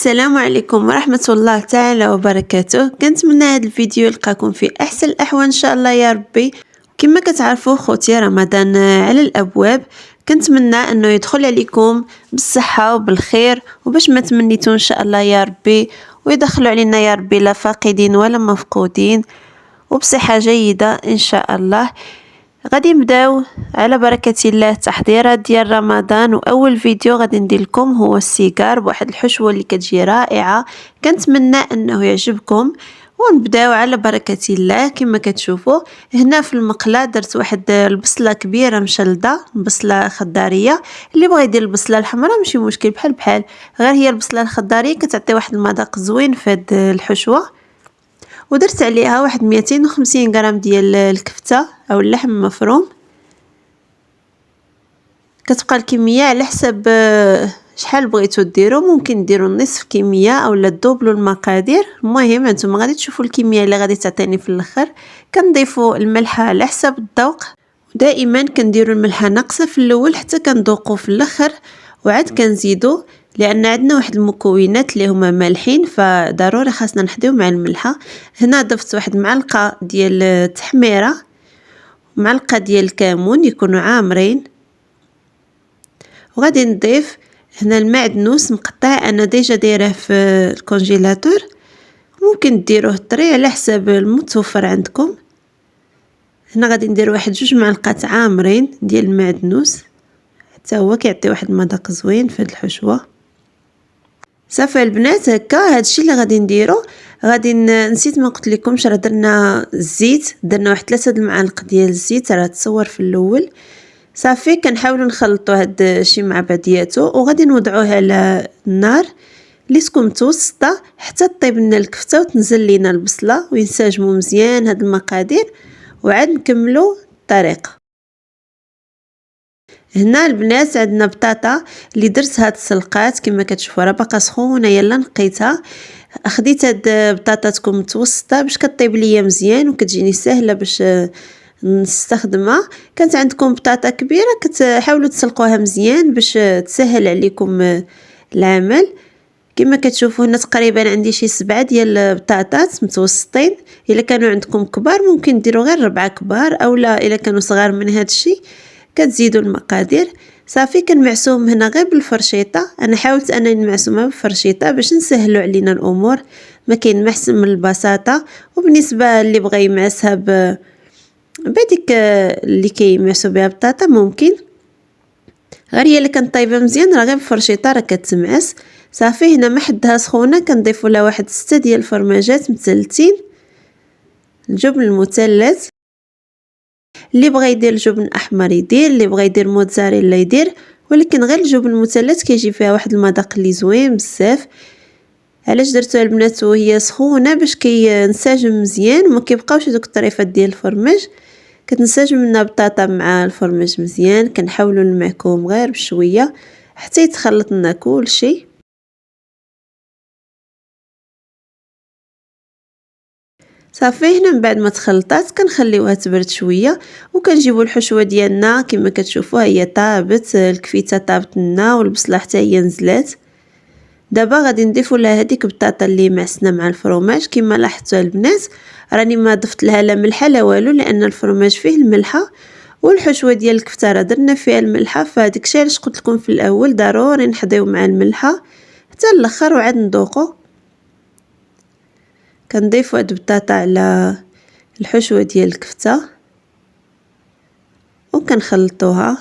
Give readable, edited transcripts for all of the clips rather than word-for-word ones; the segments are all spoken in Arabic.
السلام عليكم ورحمة الله تعالى وبركاته. كنتمنى هذا الفيديو يلقاكم في احسن الاحوال ان شاء الله يا ربي. كما كتعرفوا خوتي رمضان على الابواب، كنتمنى انه يدخل عليكم بالصحة وبالخير وباش ما تمنيتوا ان شاء الله يا ربي، ويدخلوا علينا يا ربي لا فاقدين ولا مفقودين وبصحة جيدة ان شاء الله. غادي نبداو على بركة الله تحضيرات ديال رمضان، واول فيديو غادي ندير لكم هو السيجار بواحد الحشوه اللي كتجي رائعه، كنتمنى انه يعجبكم. ونبداو على بركة الله. كما كتشوفوا هنا في المقله درت واحد البصله كبيره مشلده، بصله خضاريه. اللي بغى يدير البصله الحمراء ماشي مشكل، بحال غير هي البصله الخضاريه كتعطي واحد المذاق زوين في هاد الحشوه. ودرت عليها واحد 250 غرام ديال الكفته او اللحم مفروم. كتبقى الكميه على حسب شحال بغيتو ديروا، ممكن ديروا نصف كميه اولا دوبلوا المقادير. المهم نتوما غادي تشوفوا الكميه اللي غادي تعطيني في الاخر. كنضيفوا الملح على حسب الذوق، ودائما كنديروا الملحه ناقصه في الاول حتى كنذوقوا في الاخر، وعاد كنزيدوا لان عندنا واحد المكونات اللي هما مالحين، فضروري خاصنا نحديو مع الملحه. هنا ضفت واحد معلقه ديال التحميره، معلقه ديال الكمون يكونوا عامرين، وغادي نضيف هنا المعدنوس مقطع، انا ديجا دايره في الكونجيلاتور، ممكن ديروه طري على حسب المتوفر عندكم. هنا غادي ندير واحد 2 معلقات عامرين ديال المعدنوس، حتى هو كيعطي واحد المذاق زوين في هاد الحشوه. صافي البنات، هكا هادشي اللي غادي نديرو. غادي نسيت ما قلت لكمش، راه درنا الزيت، درنا واحد 3 المعالق ديال الزيت، راه تصور في الاول. صافي كنحاولوا نخلطوا هاد الشيء مع بعضياتو، وغادي نوضعوه على النار اللي تكون متوسطه حتى طيب لنا الكفته وتنزل لينا البصله وينسجموا مزيان هاد المقادير، وعاد نكملوا الطريقه. هنا البنات عندنا بطاطا اللي درتها تسلقات كما كتشوفوا، راه باقا سخونه يلا نقيتها. خديت هاد بطاطا تكون متوسطه باش كطيب ليا مزيان وكتجيني سهله باش نستخدمها. كانت عندكم بطاطا كبيره كتحاولوا تسلقوها مزيان باش تسهل عليكم العمل. كما كتشوفوا هنا تقريبا عندي شي 7 ديال البطاطات متوسطين. الا كانوا عندكم كبار ممكن ديروا غير 4 كبار، اولا الا كانوا صغار من هذا الشيء كتزيدوا المقادير. صافي كنمعسوهم هنا غير بالفرشيطه، انا حاولت انني نمعسوها بالفرشيطه باش نسهلوا علينا الامور، ما كاين محسن من البساطه. وبالنسبه اللي بغى يمعسها بديك اللي كيمعسوا بها بطاطا ممكن، غير هي اللي كنطيبها مزيان راه غير بالفرشيطه راه كتمعس. صافي هنا ما حدها سخونه كنضيفوا لها واحد 6 ديال الفرماجات مثلثين، الجبن المثلث. اللي بغى يدير الجبن احمر يدير، اللي بغى يدير موتزاريلا يدير، ولكن غير الجبن المثلث كيجي فيها واحد المذاق اللي زوين بزاف. علاش درتوها البنات وهي سخونه؟ باش كينسجم مزيان وما كيبقاوش دوك الطريفات ديال الفرماج، كتنسجم لنا البطاطا مع الفرماج مزيان. كنحاولوا نمعكوهم غير بشويه حتى يتخلط لنا كلشي. صافي هنا من بعد ما تخلطات كنخليوها تبرد شويه، وكنجيبوا الحشوه ديالنا. كما كتشوفوا هي طابت، الكفيته طابت لنا والبصله حتى هي نزلات. دابا غادي نضيفوا لها هذيك البطاطا اللي معسنا مع الفرماج. كما لاحظتوا البنات راني ما ضفت لها لا ملحه لا والو، لان الفرماج فيه الملحه، والحشوه ديال الكفته راه درنا فيها الملحه. فهاديك الشيء علاش قلت لكم في الاول ضروري نحضيو مع الملحه حتى الاخر وعاد نذوقوا. كنضيفوا هاد البطاطا على الحشوه ديال الكفته وكنخلطوها.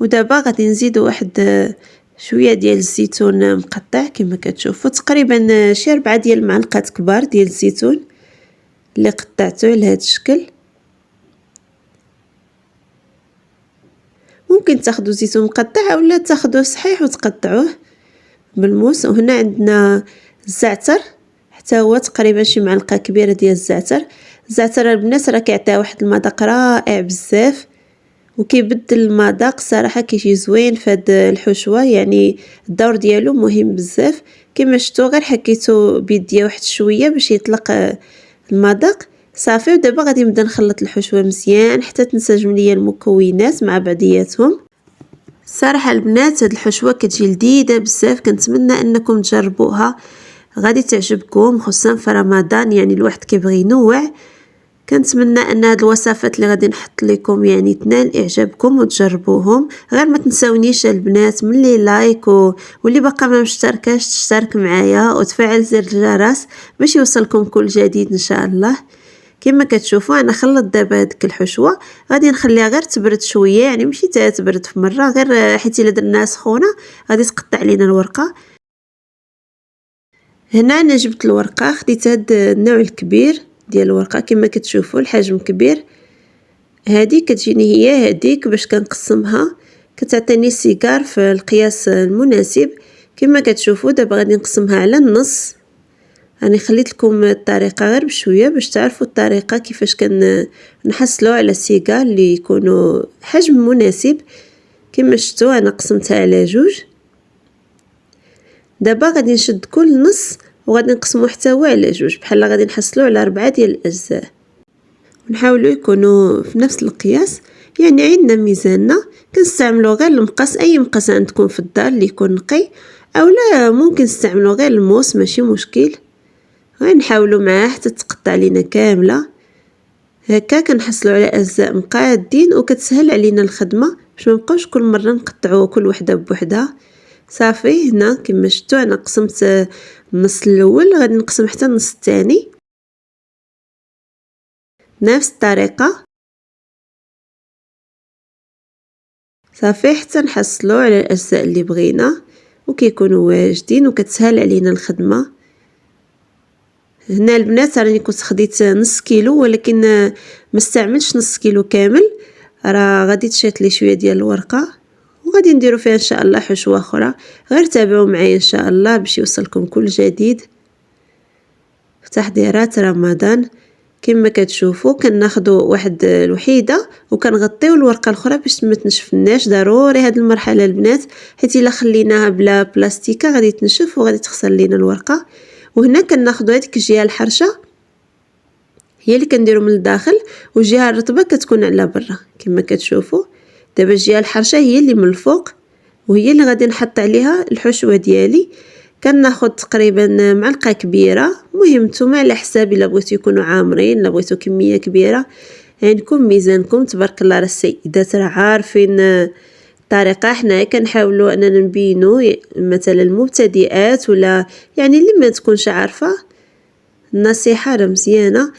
ودابا غادي نزيدوا واحد شويه ديال الزيتون مقطع كما كتشوفوا، تقريبا شي 4 ديال المعلقات كبار ديال الزيتون اللي قطعته لهذا الشكل. ممكن تاخذوا زيتون مقطع اولا تاخذوه صحيح وتقطعوه بالموس. وهنا عندنا الزعتر حتى هو تقريبا شي معلقه كبيره ديال الزعتر. الزعتر البنات راه كيعطي واحد المذاق رائع بزاف وكيبدل المذاق صراحه، كيجي زوين في هاد الحشوه، يعني الدور ديالو مهم بزاف. كما شفتوا غير حكيتو بيديا واحد شويه باش يطلق المذاق. صافي. ودابا غادي نبدا نخلط الحشوه مزيان حتى تنسجم ليا المكونات مع بعضياتهم. صراحه البنات هاد الحشوه كتجي لذيذه بزاف، كنتمنى انكم تجربوها، غادي تعجبكم خصوصا في رمضان، يعني الواحد كيبغي ينوع. كنتمنى ان هاد الوصفات اللي غادي نحط لكم يعني تنال اعجابكم وتجربوهم. غير ما تنساونيش البنات من لي لايك واللي باقا ما مشتركاش تشترك معايا وتفعل زر الجرس باش يوصلكم كل جديد ان شاء الله. كما كتشوفوا انا خلط دابا هذيك الحشوه، غادي نخليها غير تبرد شويه، يعني ماشي تبرد في مره، غير حيت الا درناها سخونه غادي تقطع علينا الورقه. هنا انا جبت الورقه، خديت هاد النوع الكبير ديال الورقه كما كتشوفوا الحجم كبير. هذه كتجيني هي هذيك باش كنقسمها، كتعطيني السيجار في القياس المناسب. كما كتشوفوا دابا غادي نقسمها على النص. راني خليت لكم الطريقه غير بشويه باش تعرفوا الطريقه كيفاش كنحصلوا على السيجار اللي يكونوا حجم مناسب. كما شفتوا انا قسمتها على جوج. دابا غادي نشد كل نص وغادي نقسمو حتى هو على جوج، بحال غادي نحصلوا على 4 ديال الاجزاء، ونحاولوا يكونوا في نفس القياس. يعني عندنا ميزاننا كنستعملوا غير المقص، اي مقص عندكم في الدار اللي يكون نقي، او لا ممكن نستعملوا غير الموس ماشي مشكل. غنحاولوا معاه حتى تقطع لينا كامله. هكا كنحصلوا على اجزاء مقادين وكتسهل علينا الخدمه باش ما نبقاوش كل مره نقطعوا كل وحده بوحدها. صافي هنا كما شفتوا انا قسمت النص الاول، غادي نقسم حتى النص الثاني بنفس الطريقه. صافي حتى نحصلوا على الاجزاء اللي بغينا وكيكونوا واجدين وكتسهل علينا الخدمه. هنا البنات راني كنت خديت نص كيلو، ولكن ما استعملش نص كيلو كامل، راه غادي تشيط لي شويه ديال الورقه وغادي نديرو فيها ان شاء الله حشوه اخرى. غير تابعوا معايا ان شاء الله باش يوصلكم كل جديد في تحضيرات رمضان. كما كتشوفوا كناخذوا واحد الوحيده وكنغطيو الورقه الاخرى باش ما تنشفناش. ضروري هذه المرحله البنات، حيت الا خليناها بلا بلاستيكه غادي تنشف وغادي تخسر لينا الورقه. وهنا كناخذوا هذيك الجهه الحرشه هي اللي كنديروا من الداخل، والجهه الرطبه كتكون على برا. كما كتشوفوا دابا الجهه الحرشه هي اللي من الفوق وهي اللي غادي نحط عليها الحشوه ديالي. كناخذ تقريبا معلقه كبيره، المهم نتوما على حساب، الا بغيتو يكونوا عامرين الا بغيتو كميه كبيره عندكم ميزانكم. تبارك الله راه السيدات راه عارفين الطريقه. حنايا كنحاولوا اننا نبينوا مثلا المبتدئات ولا يعني اللي ما تكونش عارفه النصيحه راه مزيانه.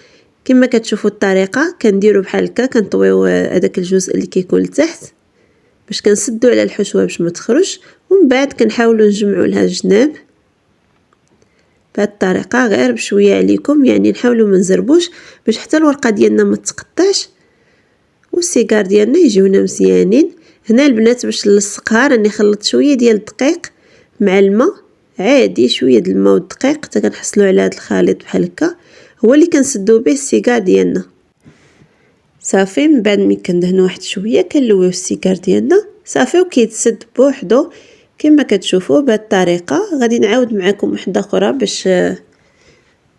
كما كتشوفوا الطريقه كنديروا بحال هكا، كنطويو هذاك الجزء اللي كيكون لتحت باش كنسدوا على الحشوه باش ما تخرج، ومن بعد كنحاولوا نجمعوا لها الجناب بهذه الطريقه غير بشويه عليكم. يعني نحاولوا ما نزربوش باش حتى الورقه ديالنا ما تقطعش والسيجار ديالنا يجيونا مزيانين. هنا البنات باش نلصقها راني خلطت شويه ديال الدقيق مع الماء عادي، شويه ديال الماء والدقيق حتى كنحصلوا على هذا الخليط بحال هكا، هو اللي كنسدوا به السيجار ديالنا. صافي من بعد ملي كندهنوا واحد شويه كنلويو السيجار ديالنا صافي وكيتسد بوحدو. كما كتشوفوا بهذه الطريقه غادي نعاود معكم وحده اخرى باش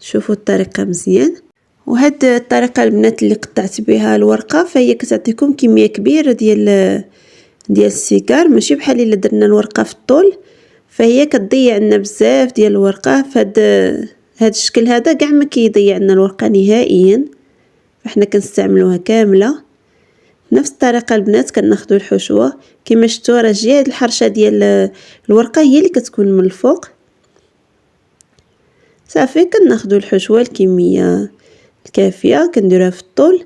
تشوفوا الطريقه مزيان. وهاد الطريقه البنات اللي قطعت بها الورقه فهي كتعطيكم كميه كبيره ديال السيجار، ماشي بحال الا درنا الورقه في الطول فهي كتضيع لنا بزاف ديال الورقه. فهاد الشكل هذا كاع ما كيضيع لنا الورقه نهائيا، فاحنا كنستعملوها كامله نفس الطريقه. البنات كناخذوا الحشوه كما شفتوا راه جهه الحرشه ديال الورقه هي اللي كتكون من الفوق. صافي كناخذوا الحشوه الكميه الكافيه كنديروها في الطول،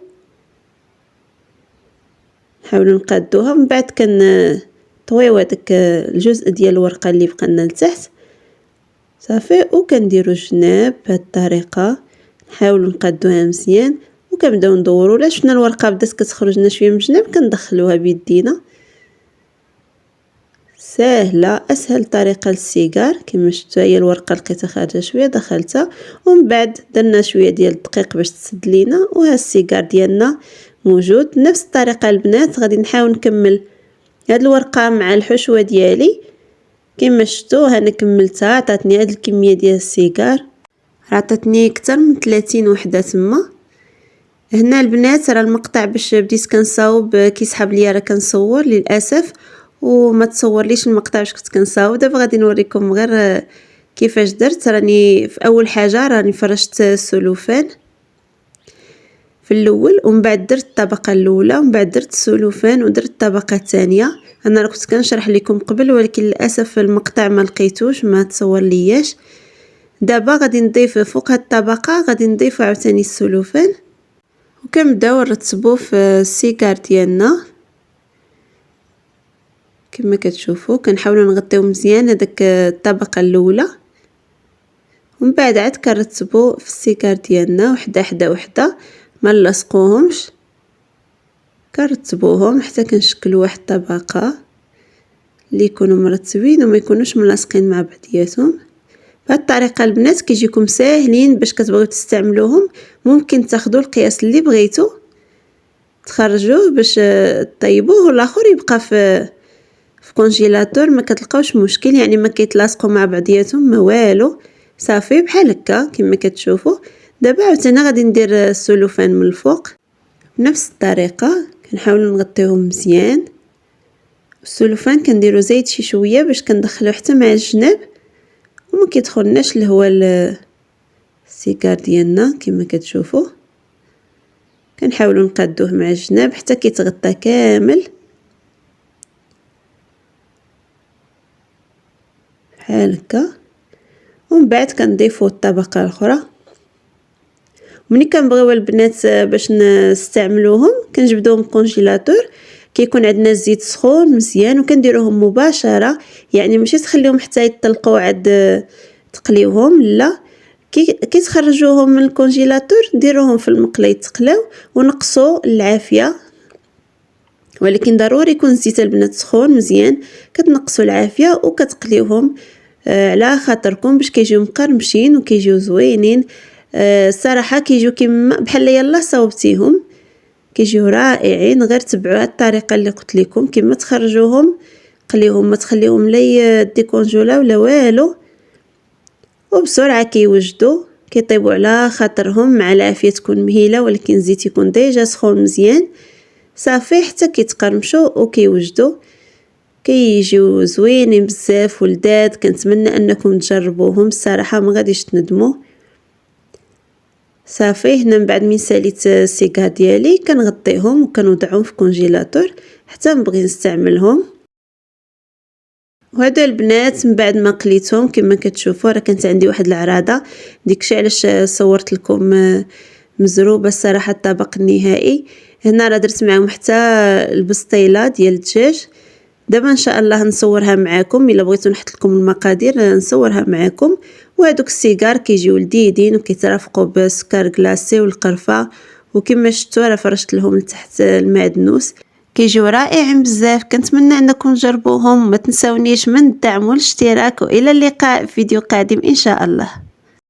نحاولوا نقادوها. من بعد كنطويو هذاك الجزء ديال الورقه اللي بقى لنا لتحت صافي، وكنديروا الجناب بهذه الطريقه. نحاولوا نقادوها مزيان وكنبداو ندوروا. لا شفنا الورقه بدات كتخرج لنا شويه من الجناب كندخلوها بيدينا. سهله اسهل طريقه للسيجار. كما شفتوا هي الورقه لقيتها خارجه شويه دخلتها، ومن بعد درنا شويه ديال الدقيق باش تسد لينا، وها السيجار ديالنا موجود. نفس الطريقه البنات غادي نحاول نكمل هاد الورقه مع الحشوه ديالي. كما شفتوا انا كملتها، عطاتني هاد الكميه ديال السيجار، عطاتني اكثر من 30 وحده تما. هنا البنات راه المقطع باش بديت كنصاوب كيسحب ليا راه كنصور للاسف وما تصورليش المقطع باش كنت كنصاوب. دابا غادي نوريكم غير كيفاش درت. راني في اول حاجه راني فرشت السلوفان في الاول ومن بعد درت الطبقه الاولى ومن بعد درت السلوفان ودرت الطبقه الثانيه. انا راه كنت كنشرح لكم قبل ولكن للاسف المقطع ما لقيتوش ما تصور لياش. دابا غادي نضيف فوق هاد الطبقه غادي نضيف عاوتاني السلوفان وكنبداو نرتبو في السيكار ديالنا كما كتشوفوا. كنحاولوا نغطيو مزيان هذاك الطبقه الاولى ومن بعد عاد كنرتبو في السيكار ديالنا وحده حدا وحده ما نلصقوهمش، كنرتبوهم حتى كنشكلوا واحد الطبقه اللي يكونوا مرتبين وما يكونوش ملاصقين مع بعضياتهم. بهذه الطريقه البنات كيجيكم ساهلين باش كتبغيو تستعملوهم. ممكن تاخذوا القياس اللي بغيتو تخرجوه باش طيبوه والاخر يبقى في كونجيلاتور ما كتلقاوش مشكل، يعني ما كيتلاصقوا مع بعضياتهم ما والو. صافي بحال هكا كما كتشوفوا. دابا عاوتاني غادي ندير السلوفان من الفوق بنفس الطريقه كنحاولوا نغطيوهم مزيان. السلوفان كنديروا زيت شي شويه باش كندخلوه حتى مع الجناب وما كيدخلناش الهواء السيكار ديالنا كما كتشوفوا. كنحاولوا نقادوه مع الجناب حتى كيتغطى كامل بحال هكا. ومن بعد كنضيفوا الطبقه الاخرى. ملي كنبغيو البنات باش نستعملوهم كنجبدوهم كونجيلاتور كيكون عندنا الزيت سخون مزيان وكنديروهم مباشره، يعني ماشي تخليهم حتى يطلقوا عاد تقليوهم، لا كي تخرجوهم من الكونجيلاتور ديروهم في المقله يتقلاو ونقصوا العافيه. ولكن ضروري يكون الزيت البنات سخون مزيان. كتنقصوا العافيه وكتقليوهم على خاطركم باش كيجيو مقرمشين وكيجيو زوينين. الصراحه كيجيو كيما بحال يلا صاوبتيهم كيجيو رائعين. غير تبعوا هاد الطريقه اللي قلت لكم كيما تخرجوهم قليهم ما تخليهم لا يديكونجولا ولا والو وبسرعه كيوجدوا كيطيبوا على خاطرهم مع العافيه تكون مهيله ولكن الزيت يكون ديجا سخون مزيان. صافي حتى كيتقرمشوا وكيوجدوا كيجيو زوينين بزاف ولذاذ. كنتمنى انكم تجربوهم الصراحه ما غاديش تندموا. صافي هنا من بعد من ساليت السيكار ديالي كنغطيهم وكنوضعهم في كونجيلاتور حتى نبغي نستعملهم. وهذا البنات من بعد ما قليتهم كما كتشوفوا راه كانت عندي واحد العراضه ديكشي علاش صورت لكم مزروبه الصراحه الطبق النهائي. هنا راه درت معاهم حتى البسطيله ديال الدجاج. دابا ان شاء الله نصورها معاكم الا بغيتو نحط لكم المقادير نصورها معاكم. وهذوك السيجار كيجيو لذيذين وكيترافقوا بالسكر كلاصي والقرفه وكما شفتوا راه فرشت لهم لتحت المعدنوس كيجيو رائعين بزاف. كنتمنى انكم تجربوهم. ما تنساونيش من الدعم والاشتراك والى اللقاء في فيديو قادم ان شاء الله.